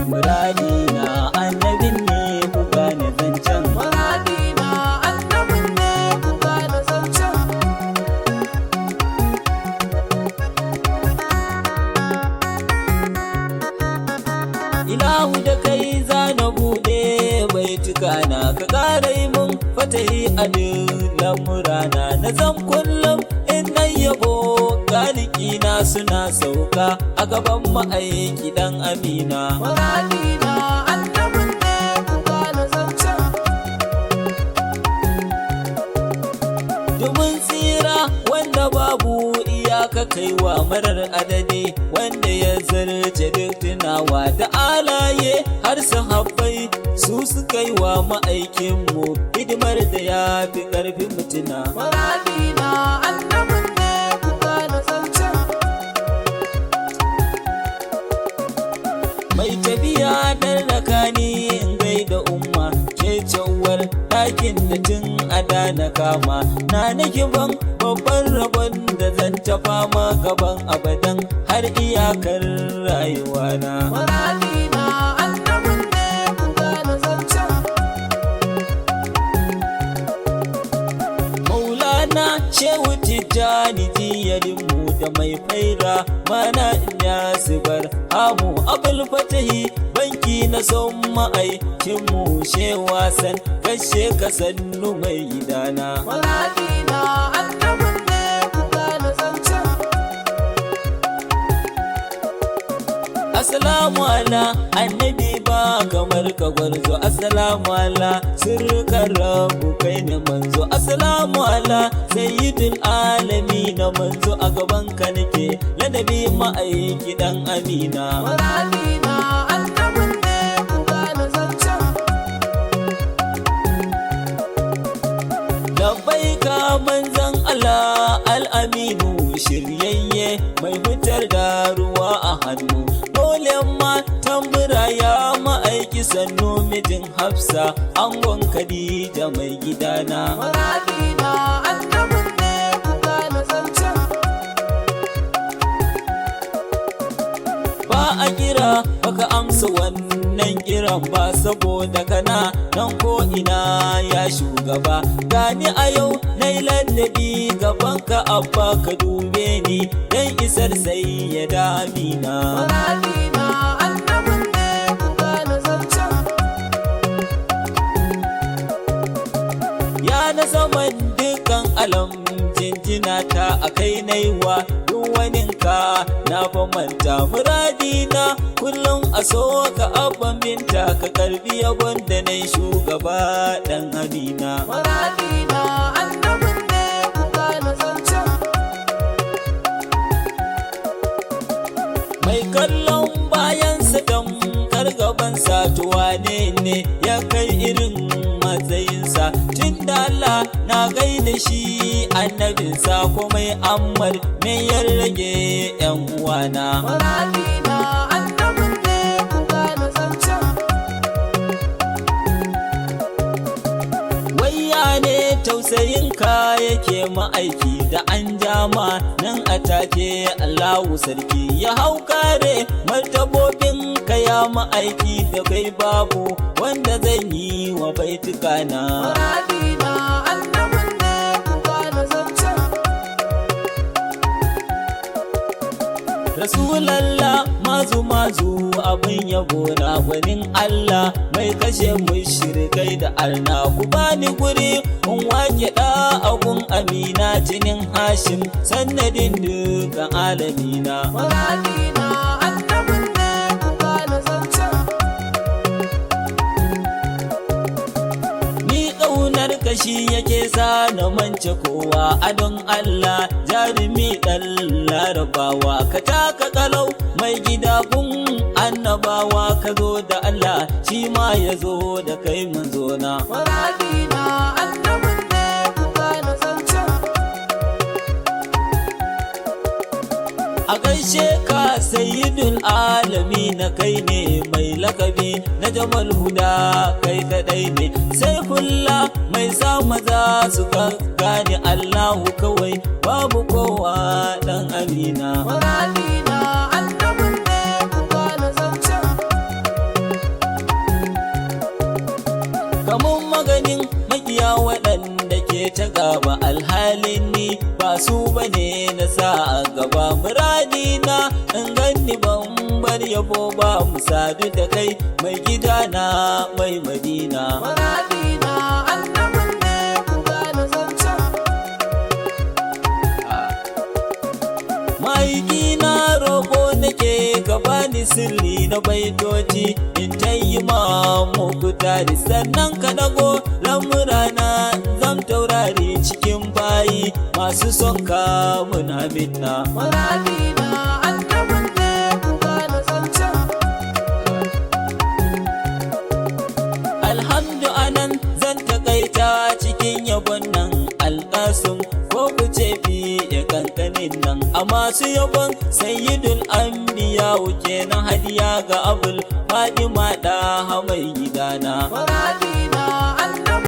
Muradina annabin ne ku gane zancen. Muradina annabin ne ku gane zancen. Ilahu da kai za na buɗe baituka na ka ƙara yi mun fatahi a duk lamurana na zan kullum in na yabo galikina suna sauka a gaban ma'aiki dan amina. Muradina annabin ne ku gane zancen. Domin tsira wanda babu iyaka kaiwa marar adadi, wanda ya zarce duk tunawa da alaye har sahabbai su suka yi wa ma'aikinmu hidimar da ya fi ƙarfin mutuna. Muradina annabin ne ku gane zancen. Mai tafiya dan rakani in gaida umma ke cewar ɗakin da tun ada na kama na nake ban babban rabon da zan ta fama gaban abadan har iyakar rayuwana. Muradina annabin ne ku gane zancen. Maulana Shehu Tijjani jiyarinmu da mai faira mana ya zubar hamu abul fatahi banki na son ma'aikinmu shewa san kashe ka sannu mai gidana. Muradina annabin ne ku gane zancen. Assalamu ala annabi ba kamar ka gwarzo. Assalamu ala sirrukan rabu kai ne manzo. Assalamu ala sayyidul alami na manzo a gaban ka nake ladabi ma'aiki dan amina. Muradina annabin ne ku gane zancen. Labbaika manzan Allah al'aminu shiryayye mai fitar da ruwa a hannu. Dole ma tambura ya ma'aiki sannu mijin Hafsa angon Khadija mai gidana. Muradina annabin ne ku gane zancen. Ba a kira baka amsa wannan kiran ba saboda kana nan ko ina ya shugaba. Gani a yau na yi ladabi gaban ka abba ka dube ni dan isar sai ya damina. Muradina annabin ne ku gane zancen. Ya na zaman dukan alam jinjina ta a kai naiwa duk waninka na manta. Muradina kullum a so ka abban binta ka karbi yabon da na shugaba dan amina. Muradina annabin ne ku gane zancen. Mai kallon bayansa don gaban satuwa ne ya kai irin matsayinsa. Tun da Allah na gaida shi annabinsa komai ammar me ya rage yan uwana. Muradina annabin ne ku gane zancen. Wayya ne tausayinka yake ma'aiki da an jama nan a take Allahu sarki ya hau kare martabobin ka ya ma'aiki da kai babu wanda zan yi wa baitukana. Muradina annabin ne ku gane zancen. Rasulallah mazu abin yabo na gwanin Allah mai kashe mushrikai da arna. Ku bani guri in wake da agun amina jinin Hashim sannadin dukan alamina. Muradina annabin ne ku gane zancen. Ni ƙaunar kashi yake sa na mance kowa adon Allah jarumi ɗan larabawa ka taka kalau mai gida gun annabawa ka zo da Allah shi ma ya zo da kai manzona. Muradina annabin ne ku gane zancen. A gaishe ka sayyidul alami na kai ne mai lakabi na jamal huda kai kadai ne sai kulla mai sa maza su gane Allahu kawai babu kowa dan amina. Muradina annabin ne ku gane zancen. Kamun maganin makiya waɗanda ke ta gaba alhalin ni ba su bane na sa a gaba. Muradina in ganni ban bar yabo ba mu sadu da kai mai gida na mai madina. Muradina annabin ne ku gane zancen. Mahaifina roƙo nake ka bani sirri na baitoci in ta yi muku tari sannan ka dago lamurana zam taurari cikin bayi masu son ka muna minna. Muradina annabin ne ku gane zancen. Alhamdu anan zan takaita cikin yabon nan alƙasim ko ku ce fiye kankanin nan a masu yabon sayyidul anbiya wuke na hadiya ga abul fadima da mai gidana. Muradina